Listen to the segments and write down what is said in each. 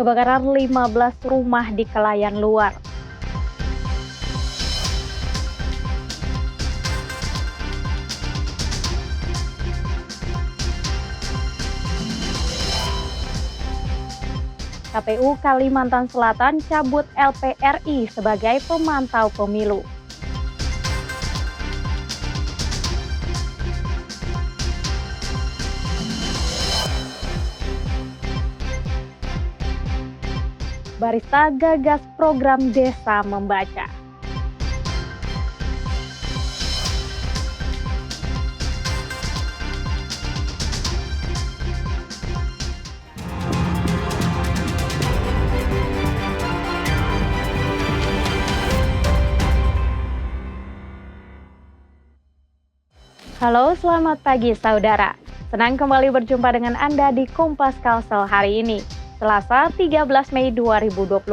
Kebakaran 15 rumah di Kelayan Luar. KPU Kalimantan Selatan cabut LPRI sebagai pemantau pemilu. Barista gagas program Desa Membaca. Halo, selamat pagi saudara. Senang kembali berjumpa dengan Anda di Kompas Kalsel hari ini, Selasa 13 Mei 2025.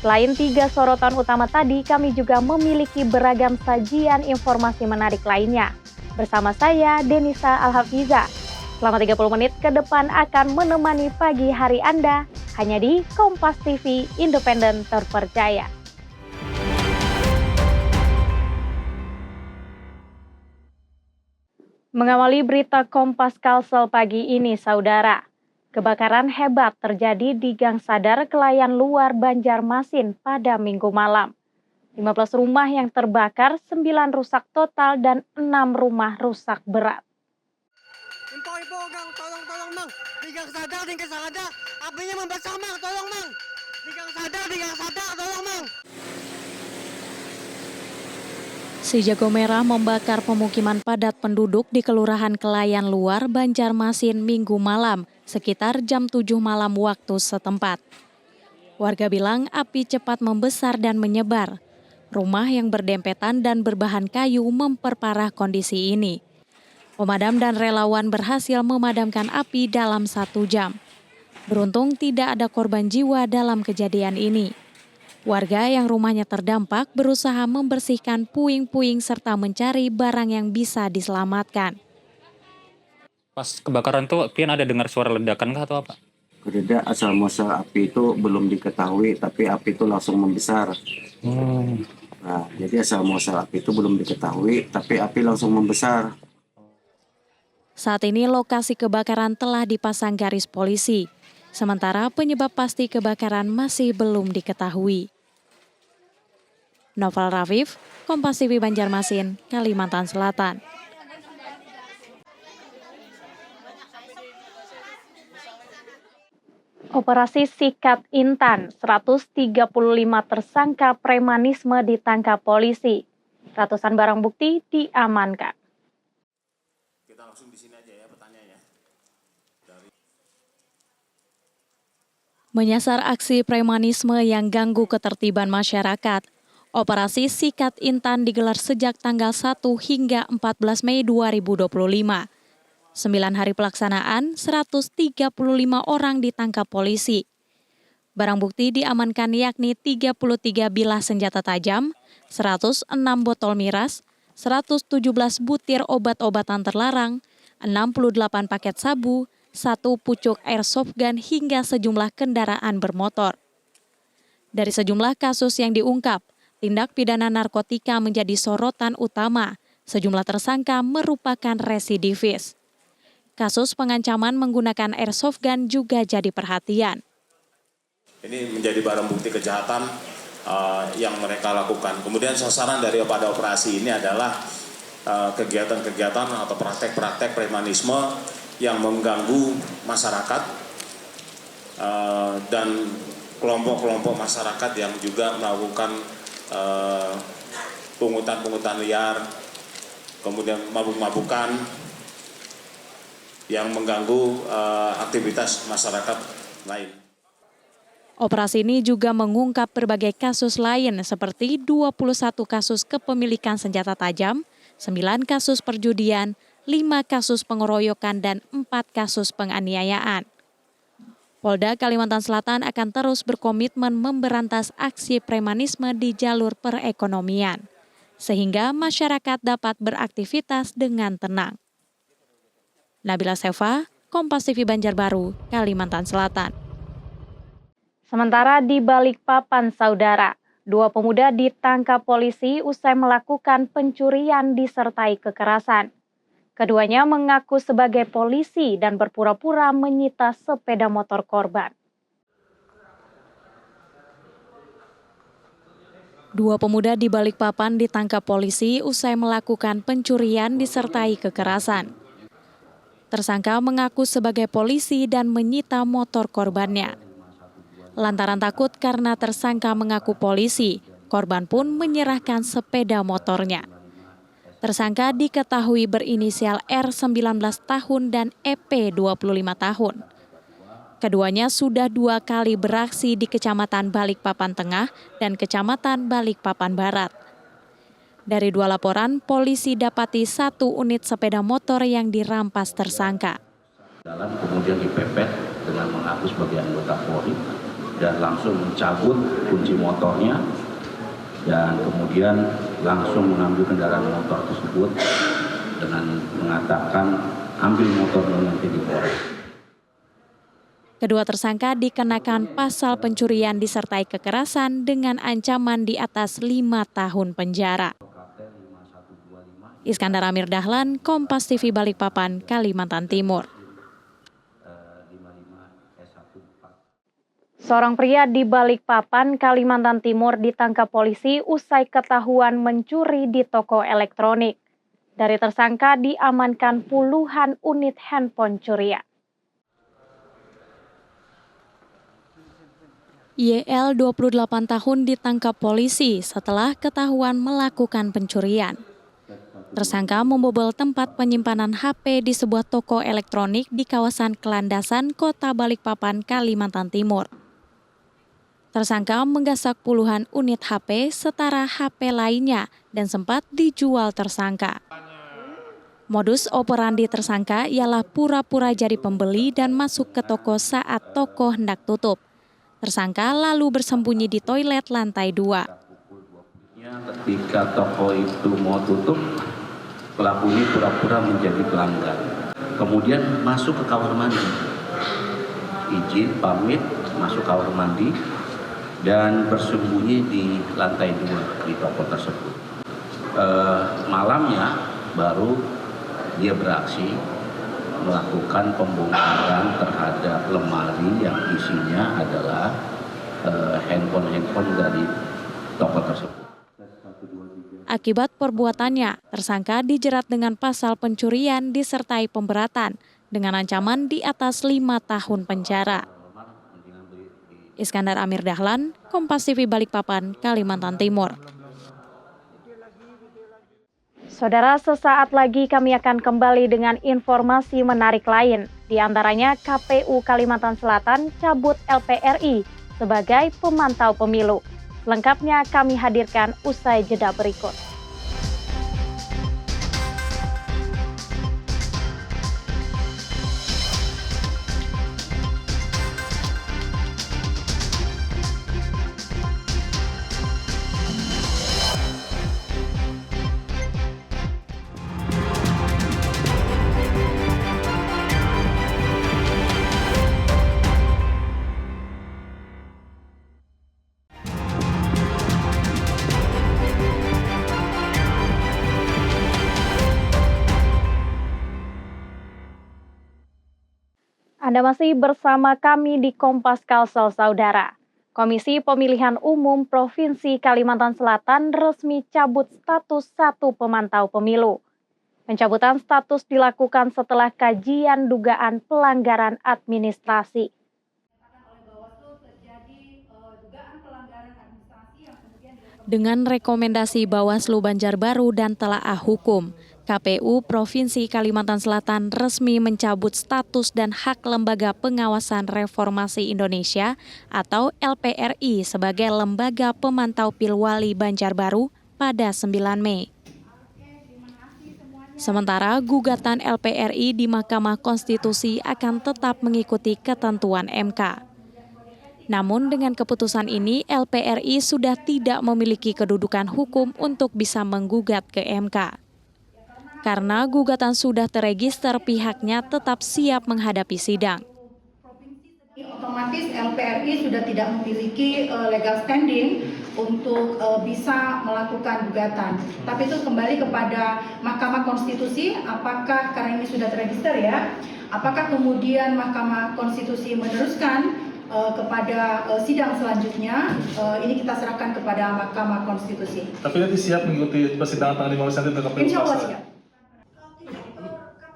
Selain 3 sorotan utama tadi, kami juga memiliki beragam sajian informasi menarik lainnya. Bersama saya, Denisa Alhafiza. Selama 30 menit ke depan akan menemani pagi hari Anda, hanya di Kompas TV Independen Terpercaya. Mengawali berita Kompas Kalsel pagi ini, saudara. Kebakaran hebat terjadi di Gang Sadar, Kelayan Luar, Banjarmasin pada Minggu malam. 15 rumah yang terbakar, 9 rusak total dan 6 rumah rusak berat. Info, Gang, tolong, Mang. Di Gang Sadar, apinya membesar, Mang, tolong, Mang. Di Gang Sadar, tolong, Mang. Si jago merah membakar pemukiman padat penduduk di Kelurahan Kelayan Luar, Banjarmasin Minggu malam, sekitar jam 7 malam waktu setempat. Warga bilang api cepat membesar dan menyebar. Rumah yang berdempetan dan berbahan kayu memperparah kondisi ini. Pemadam dan relawan berhasil memadamkan api dalam 1 jam. Beruntung tidak ada korban jiwa dalam kejadian ini. Warga yang rumahnya terdampak berusaha membersihkan puing-puing serta mencari barang yang bisa diselamatkan. Pas kebakaran tuh Pian ada dengar suara ledakan kah atau apa? Tidak, asal muasal api itu belum diketahui, tapi api itu langsung membesar. Nah, jadi asal muasal api itu belum diketahui, tapi api langsung membesar. Saat ini lokasi kebakaran telah dipasang garis polisi. Sementara penyebab pasti kebakaran masih belum diketahui. Novel Rafif, Kompas TV Banjarmasin, Kalimantan Selatan. Operasi Sikat Intan, 135 tersangka premanisme ditangkap polisi. Ratusan barang bukti diamankan. Kita langsung di sini aja ya pertanyaannya. Menyasar aksi premanisme yang ganggu ketertiban masyarakat, Operasi Sikat Intan digelar sejak tanggal 1 hingga 14 Mei 2025. 9 hari pelaksanaan, 135 orang ditangkap polisi. Barang bukti diamankan yakni 33 bilah senjata tajam, 106 botol miras, 117 butir obat-obatan terlarang, 68 paket sabu, 1 pucuk airsoft gun hingga sejumlah kendaraan bermotor. Dari sejumlah kasus yang diungkap, tindak pidana narkotika menjadi sorotan utama. Sejumlah tersangka merupakan residivis. Kasus pengancaman menggunakan airsoft gun juga jadi perhatian. Ini menjadi barang bukti kejahatan yang mereka lakukan. Kemudian sasaran daripada operasi ini adalah kegiatan-kegiatan atau praktek-praktek premanisme yang mengganggu masyarakat dan kelompok-kelompok masyarakat yang juga melakukan pungutan-pungutan liar, kemudian mabuk-mabukan yang mengganggu aktivitas masyarakat lain. Operasi ini juga mengungkap berbagai kasus lain seperti 21 kasus kepemilikan senjata tajam, 9 kasus perjudian, 5 kasus pengeroyokan, dan 4 kasus penganiayaan. Polda Kalimantan Selatan akan terus berkomitmen memberantas aksi premanisme di jalur perekonomian, sehingga masyarakat dapat beraktivitas dengan tenang. Nabila Seva, Kompas TV Banjarbaru, Kalimantan Selatan. Sementara di Balikpapan, Saudara, 2 pemuda ditangkap polisi usai melakukan pencurian disertai kekerasan. Keduanya mengaku sebagai polisi dan berpura-pura menyita sepeda motor korban. 2 pemuda di Balikpapan ditangkap polisi usai melakukan pencurian disertai kekerasan. Tersangka mengaku sebagai polisi dan menyita motor korbannya. Lantaran takut karena tersangka mengaku polisi, korban pun menyerahkan sepeda motornya. Tersangka diketahui berinisial R 19 tahun dan EP 25 tahun. Keduanya sudah 2 kali beraksi di Kecamatan Balikpapan Tengah dan Kecamatan Balikpapan Barat. Dari 2 laporan, polisi dapati 1 unit sepeda motor yang dirampas tersangka. Kemudian dipepet dengan mengaku sebagai anggota Polri dan langsung mencabut kunci motornya dan kemudian langsung mengambil kendaraan motor tersebut dengan mengatakan ambil motornya nanti di Polres. Kedua tersangka dikenakan pasal pencurian disertai kekerasan dengan ancaman di atas 5 tahun penjara. Iskandar Amir Dahlan, Kompas TV Balikpapan, Kalimantan Timur. Seorang pria di Balikpapan, Kalimantan Timur ditangkap polisi usai ketahuan mencuri di toko elektronik. Dari tersangka diamankan puluhan unit handphone curian. YL 28 tahun ditangkap polisi setelah ketahuan melakukan pencurian. Tersangka membobol tempat penyimpanan HP di sebuah toko elektronik di kawasan Kelandasan, Kota Balikpapan, Kalimantan Timur. Tersangka menggasak puluhan unit HP setara HP lainnya dan sempat dijual tersangka. Modus operandi tersangka ialah pura-pura jadi pembeli dan masuk ke toko saat toko hendak tutup. Tersangka lalu bersembunyi di toilet lantai 2. Ketika toko itu mau tutup, pelaku ini pura-pura menjadi pelanggan. Kemudian masuk ke kamar mandi. Izin pamit masuk kamar mandi dan bersembunyi di lantai 2 di toko tersebut. Malamnya baru dia beraksi melakukan pembongkaran terhadap lemari yang isinya adalah handphone dari toko tersebut. Akibat perbuatannya, tersangka dijerat dengan pasal pencurian disertai pemberatan dengan ancaman di atas 5 tahun penjara. Iskandar Amir Dahlan, Kompas TV Balikpapan, Kalimantan Timur. Saudara, sesaat lagi kami akan kembali dengan informasi menarik lain. Di antaranya KPU Kalimantan Selatan cabut LPRI sebagai pemantau pemilu. Lengkapnya kami hadirkan usai jeda berikut. Anda masih bersama kami di Kompas Kalsel, Saudara. Komisi Pemilihan Umum Provinsi Kalimantan Selatan resmi cabut status 1 pemantau pemilu. Pencabutan status dilakukan setelah kajian dugaan pelanggaran administrasi. Dengan rekomendasi Bawaslu Banjarbaru dan telaah hukum, KPU Provinsi Kalimantan Selatan resmi mencabut status dan hak Lembaga Pengawasan Reformasi Indonesia atau LPRI sebagai lembaga pemantau Pilwali Banjarbaru pada 9 Mei. Sementara gugatan LPRI di Mahkamah Konstitusi akan tetap mengikuti ketentuan MK. Namun dengan keputusan ini, LPRI sudah tidak memiliki kedudukan hukum untuk bisa menggugat ke MK. Karena gugatan sudah terregister, pihaknya tetap siap menghadapi sidang. otomatis LPRI sudah tidak memiliki legal standing untuk bisa melakukan gugatan. Tapi itu kembali kepada Mahkamah Konstitusi, apakah karena ini sudah terregister ya, apakah kemudian Mahkamah Konstitusi meneruskan kepada sidang selanjutnya, ini kita serahkan kepada Mahkamah Konstitusi. Tapi nanti siap mengikuti persidangan tanggal 15 nanti untuk KPU? Insya Allah siap.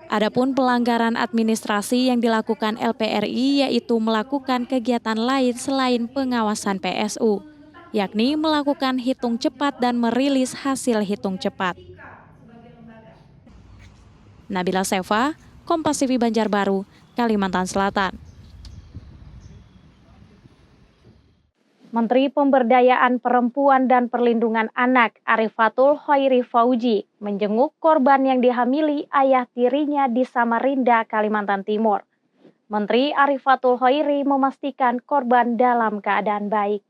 Adapun pelanggaran administrasi yang dilakukan LPRI yaitu melakukan kegiatan lain selain pengawasan PSU, yakni melakukan hitung cepat dan merilis hasil hitung cepat. Nabila Seva, Kompas TV Banjarbaru, Kalimantan Selatan. Menteri Pemberdayaan Perempuan dan Perlindungan Anak Arifatul Khairi Fauzi menjenguk korban yang dihamili ayah tirinya di Samarinda, Kalimantan Timur. Menteri Arifatul Khairi memastikan korban dalam keadaan baik.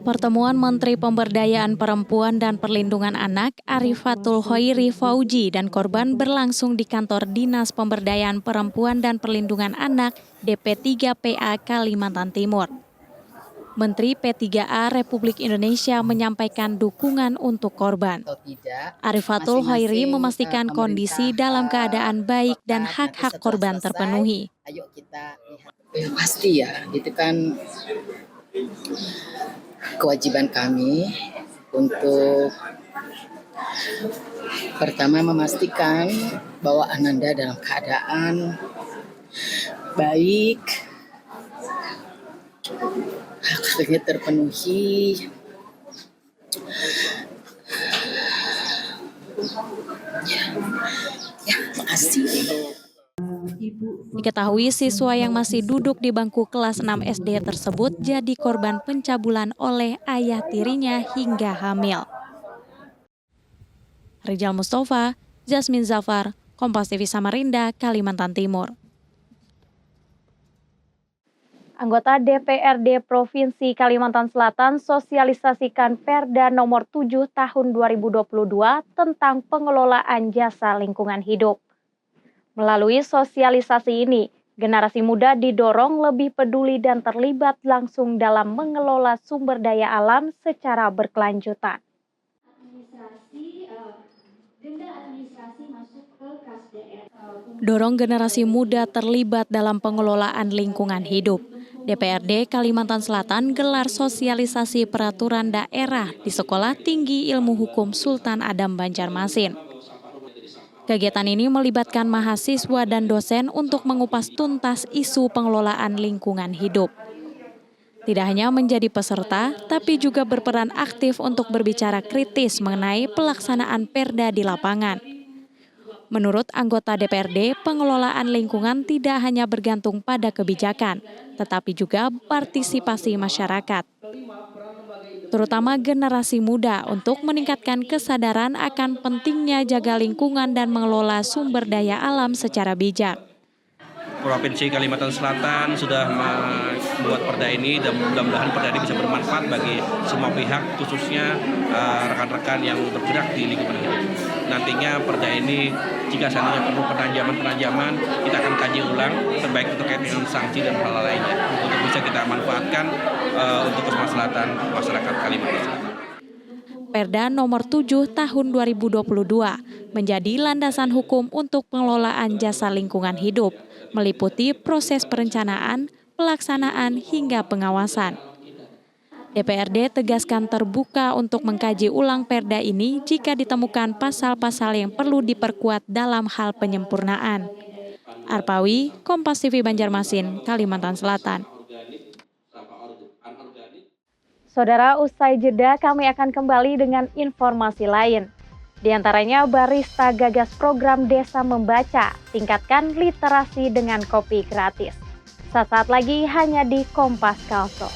Pertemuan Menteri Pemberdayaan Perempuan dan Perlindungan Anak Arifatul Khairi Fauzi dan korban berlangsung di kantor Dinas Pemberdayaan Perempuan dan Perlindungan Anak DP3PA Kalimantan Timur. Menteri P3A Republik Indonesia menyampaikan dukungan untuk korban. Arifatul Khairi memastikan kondisi dalam keadaan baik dan hak-hak korban terpenuhi. Pasti ya, itu kan kewajiban kami untuk pertama memastikan bahwa Ananda dalam keadaan baik, hak-haknya terpenuhi. Ya, makasih. Diketahui siswa yang masih duduk di bangku kelas 6 SD tersebut jadi korban pencabulan oleh ayah tirinya hingga hamil. Rijal Mustafa, Jasmine Zafar, Kompas TV Samarinda, Kalimantan Timur. Anggota DPRD Provinsi Kalimantan Selatan sosialisasikan Perda nomor 7 tahun 2022 tentang pengelolaan jasa lingkungan hidup. Melalui sosialisasi ini, generasi muda didorong lebih peduli dan terlibat langsung dalam mengelola sumber daya alam secara berkelanjutan. Dorong generasi muda terlibat dalam pengelolaan lingkungan hidup. DPRD Kalimantan Selatan gelar sosialisasi peraturan daerah di Sekolah Tinggi Ilmu Hukum Sultan Adam Banjarmasin. Kegiatan ini melibatkan mahasiswa dan dosen untuk mengupas tuntas isu pengelolaan lingkungan hidup. Tidak hanya menjadi peserta, tapi juga berperan aktif untuk berbicara kritis mengenai pelaksanaan Perda di lapangan. Menurut anggota DPRD, pengelolaan lingkungan tidak hanya bergantung pada kebijakan, tetapi juga partisipasi masyarakat, terutama generasi muda, untuk meningkatkan kesadaran akan pentingnya jaga lingkungan dan mengelola sumber daya alam secara bijak. Provinsi Kalimantan Selatan sudah membuat perda ini dan mudah-mudahan perda ini bisa bermanfaat bagi semua pihak, khususnya rekan-rekan yang bergerak di lingkungan hidup. Nantinya perda ini jika seandainya perlu penajaman, kita akan kaji ulang, terbaik terkait dengan sanksi dan hal lainnya untuk bisa kita manfaatkan untuk kemaslahatan masyarakat Kalimantan Selatan. Perda nomor 7 tahun 2022 menjadi landasan hukum untuk pengelolaan jasa lingkungan hidup, meliputi proses perencanaan, pelaksanaan, hingga pengawasan. DPRD tegaskan terbuka untuk mengkaji ulang Perda ini jika ditemukan pasal-pasal yang perlu diperkuat dalam hal penyempurnaan. Arpawi, Kompas TV Banjarmasin, Kalimantan Selatan. Saudara, usai jeda kami akan kembali dengan informasi lain. Di antaranya Barista gagas program Desa Membaca, tingkatkan literasi dengan kopi gratis. Sesaat lagi hanya di Kompas Kalso.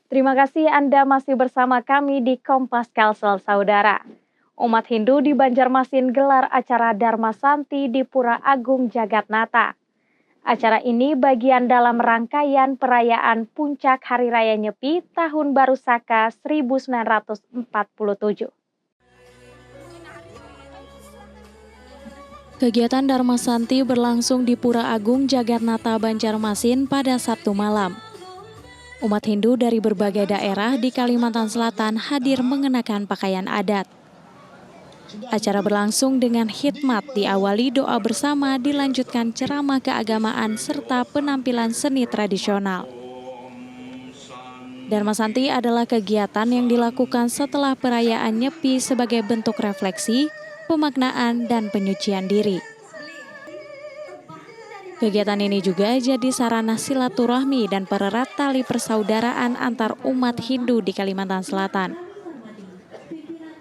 Terima kasih Anda masih bersama kami di Kompas Kalsel, Saudara. Umat Hindu di Banjarmasin gelar acara Dharma Santi di Pura Agung Jagatnata. Acara ini bagian dalam rangkaian perayaan Puncak Hari Raya Nyepi Tahun Baru Saka 1947. Kegiatan Dharma Santi berlangsung di Pura Agung Jagatnata Banjarmasin pada Sabtu malam. Umat Hindu dari berbagai daerah di Kalimantan Selatan hadir mengenakan pakaian adat. Acara berlangsung dengan khidmat, diawali doa bersama, dilanjutkan ceramah keagamaan serta penampilan seni tradisional. Dharma Santi adalah kegiatan yang dilakukan setelah perayaan Nyepi sebagai bentuk refleksi, pemaknaan, dan penyucian diri. Kegiatan ini juga jadi sarana silaturahmi dan pererat tali persaudaraan antar umat Hindu di Kalimantan Selatan.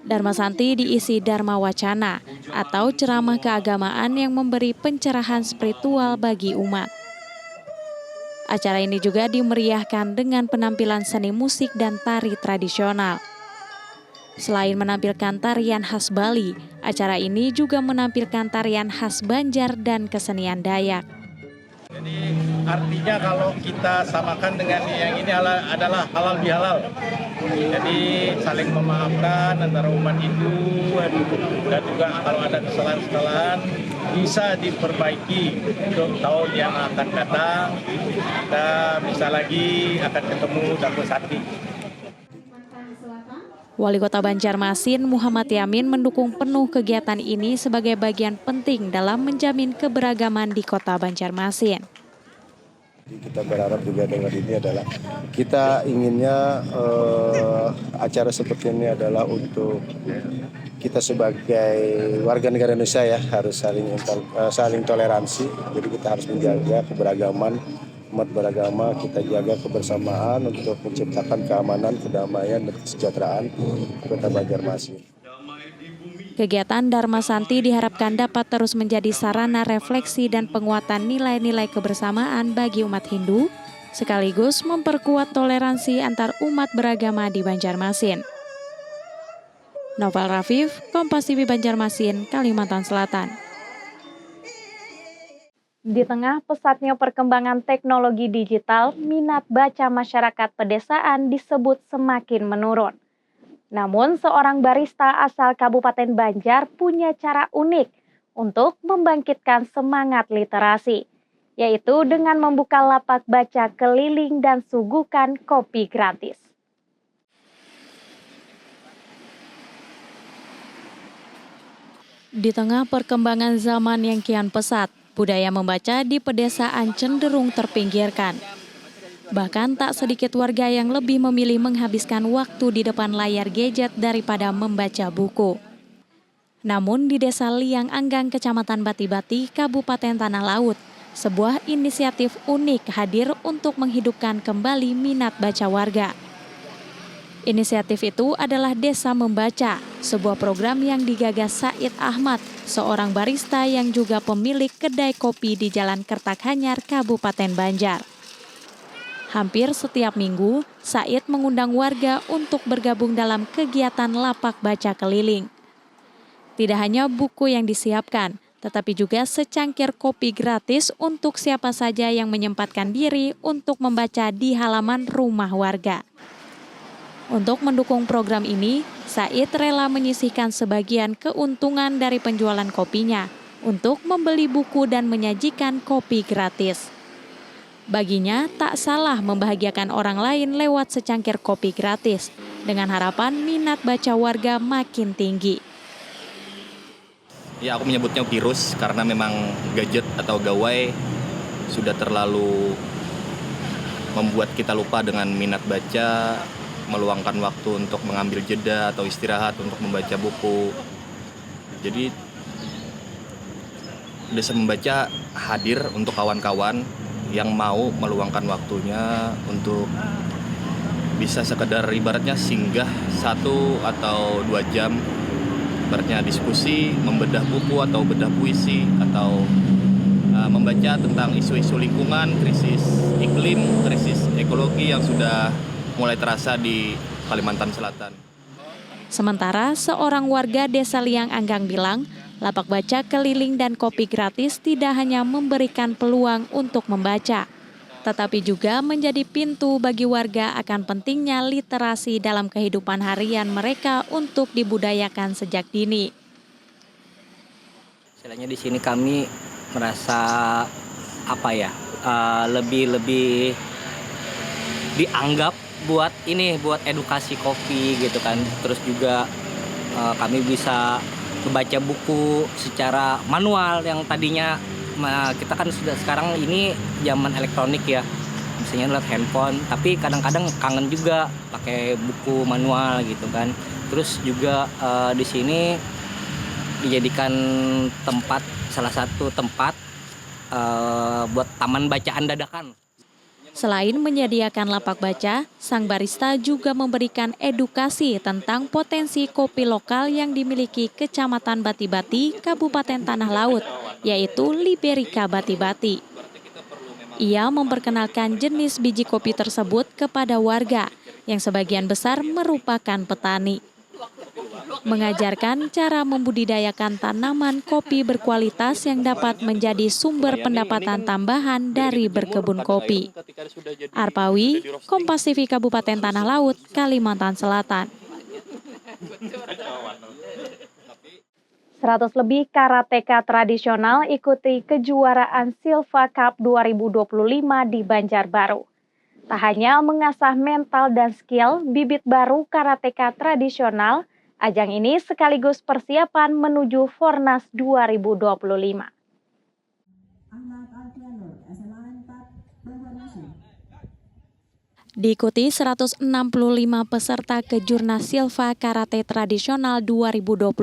Dharma Santi diisi Dharma Wacana atau ceramah keagamaan yang memberi pencerahan spiritual bagi umat. Acara ini juga dimeriahkan dengan penampilan seni musik dan tari tradisional. Selain menampilkan tarian khas Bali, acara ini juga menampilkan tarian khas Banjar dan kesenian Dayak. Jadi artinya kalau kita samakan dengan yang ini adalah halal bihalal. Jadi saling memaafkan antara umat Hindu dan juga kalau ada kesalahan-kesalahan bisa diperbaiki untuk tahun yang akan datang. Kita bisa lagi akan ketemu Dharma Santi. Wali Kota Banjarmasin Muhammad Yamin mendukung penuh kegiatan ini sebagai bagian penting dalam menjamin keberagaman di Kota Banjarmasin. Kita berharap juga dengan ini adalah kita inginnya acara seperti ini adalah untuk kita sebagai warga negara Indonesia ya harus saling toleransi. Jadi kita harus menjaga keberagaman umat beragama, kita jaga kebersamaan untuk menciptakan keamanan, kedamaian, dan kesejahteraan Kota Banjarmasin. Kegiatan Dharma Santi diharapkan dapat terus menjadi sarana refleksi dan penguatan nilai-nilai kebersamaan bagi umat Hindu, sekaligus memperkuat toleransi antar umat beragama di Banjarmasin. Novel Rafif, Kompas TV Banjarmasin, Kalimantan Selatan. Di tengah pesatnya perkembangan teknologi digital, minat baca masyarakat pedesaan disebut semakin menurun. Namun, seorang barista asal Kabupaten Banjar punya cara unik untuk membangkitkan semangat literasi, yaitu dengan membuka lapak baca keliling dan suguhkan kopi gratis. Di tengah perkembangan zaman yang kian pesat, budaya membaca di pedesaan cenderung terpinggirkan. Bahkan tak sedikit warga yang lebih memilih menghabiskan waktu di depan layar gadget daripada membaca buku. Namun di Desa Liang Anggang, Kecamatan Bati-Bati, Kabupaten Tanah Laut, sebuah inisiatif unik hadir untuk menghidupkan kembali minat baca warga. Inisiatif itu adalah Desa Membaca, sebuah program yang digagas Said Ahmad, seorang barista yang juga pemilik kedai kopi di Jalan Kertakhanyar, Kabupaten Banjar. Hampir setiap minggu, Said mengundang warga untuk bergabung dalam kegiatan lapak baca keliling. Tidak hanya buku yang disiapkan, tetapi juga secangkir kopi gratis untuk siapa saja yang menyempatkan diri untuk membaca di halaman rumah warga. Untuk mendukung program ini, Said rela menyisihkan sebagian keuntungan dari penjualan kopinya untuk membeli buku dan menyajikan kopi gratis. Baginya, tak salah membahagiakan orang lain lewat secangkir kopi gratis, dengan harapan minat baca warga makin tinggi. Ya, aku menyebutnya virus karena memang gadget atau gawai sudah terlalu membuat kita lupa dengan minat baca, meluangkan waktu untuk mengambil jeda atau istirahat untuk membaca buku. Jadi Desa Membaca hadir untuk kawan-kawan yang mau meluangkan waktunya untuk bisa sekedar ibaratnya singgah 1 atau 2 jam, ibaratnya diskusi, membedah buku atau bedah puisi, atau membaca tentang isu-isu lingkungan, krisis iklim, krisis ekologi yang sudah mulai terasa di Kalimantan Selatan. Sementara seorang warga Desa Liang Anggang bilang, lapak baca keliling dan kopi gratis tidak hanya memberikan peluang untuk membaca, tetapi juga menjadi pintu bagi warga akan pentingnya literasi dalam kehidupan harian mereka untuk dibudayakan sejak dini. Istilahnya di sini kami merasa lebih dianggap buat edukasi kopi gitu kan. Terus juga kami bisa membaca buku secara manual yang tadinya kita kan sudah sekarang ini zaman elektronik ya, misalnya lewat handphone, tapi kadang-kadang kangen juga pakai buku manual gitu kan. Terus juga di sini dijadikan salah satu tempat buat taman bacaan dadakan. Selain menyediakan lapak baca, sang barista juga memberikan edukasi tentang potensi kopi lokal yang dimiliki Kecamatan Bati-Bati, Kabupaten Tanah Laut, yaitu Liberica Bati-Bati. Ia memperkenalkan jenis biji kopi tersebut kepada warga, yang sebagian besar merupakan petani. Mengajarkan cara membudidayakan tanaman kopi berkualitas yang dapat menjadi sumber pendapatan tambahan dari berkebun kopi. Arpawi, Kompas TV Kabupaten Tanah Laut, Kalimantan Selatan. 100 lebih karateka tradisional ikuti kejuaraan Silva Cup 2025 di Banjarbaru. Tak hanya mengasah mental dan skill bibit baru karateka tradisional, ajang ini sekaligus persiapan menuju Fornas 2025. Diikuti 165 peserta Kejurnas Silva Karate Tradisional 2025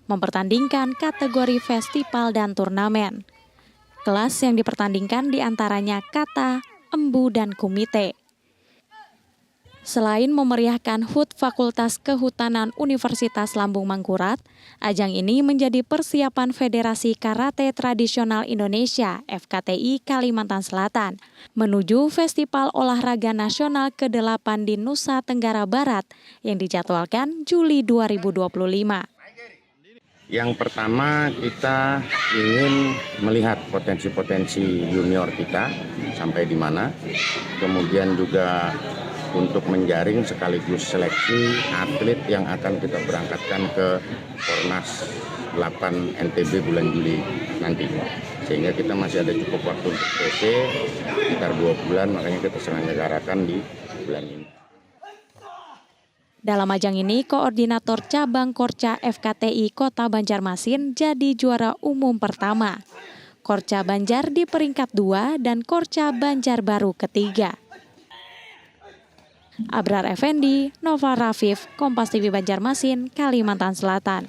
mempertandingkan kategori festival dan turnamen. Kelas yang dipertandingkan diantaranya kata, embu, dan kumite. Selain memeriahkan HUT Fakultas Kehutanan Universitas Lambung Mangkurat, ajang ini menjadi persiapan Federasi Karate Tradisional Indonesia (FKTI) Kalimantan Selatan menuju Festival Olahraga Nasional ke-8 di Nusa Tenggara Barat yang dijadwalkan Juli 2025. Yang pertama, kita ingin melihat potensi-potensi junior kita sampai di mana, kemudian juga untuk menjaring sekaligus seleksi atlet yang akan kita berangkatkan ke Fornas 8 NTB bulan Juli nanti. Sehingga kita masih ada cukup waktu untuk PC, sekitar 2 bulan, makanya kita selenggarakan di bulan ini. Dalam ajang ini, Koordinator Cabang Korca FKTI Kota Banjarmasin jadi juara umum pertama. Korca Banjar di peringkat 2 dan Korca Banjarbaru ketiga. Abrar Effendi, Nova Rafif, Kompas TV Banjarmasin, Kalimantan Selatan.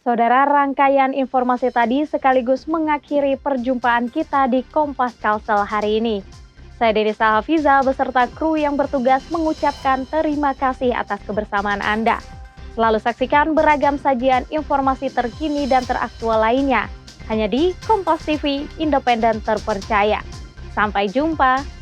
Saudara, rangkaian informasi tadi sekaligus mengakhiri perjumpaan kita di Kompas Kalsel hari ini. Saya Denisa Hafiza beserta kru yang bertugas mengucapkan terima kasih atas kebersamaan Anda. Selalu saksikan beragam sajian informasi terkini dan teraktual lainnya hanya di Kompas TV, independen terpercaya. Sampai jumpa.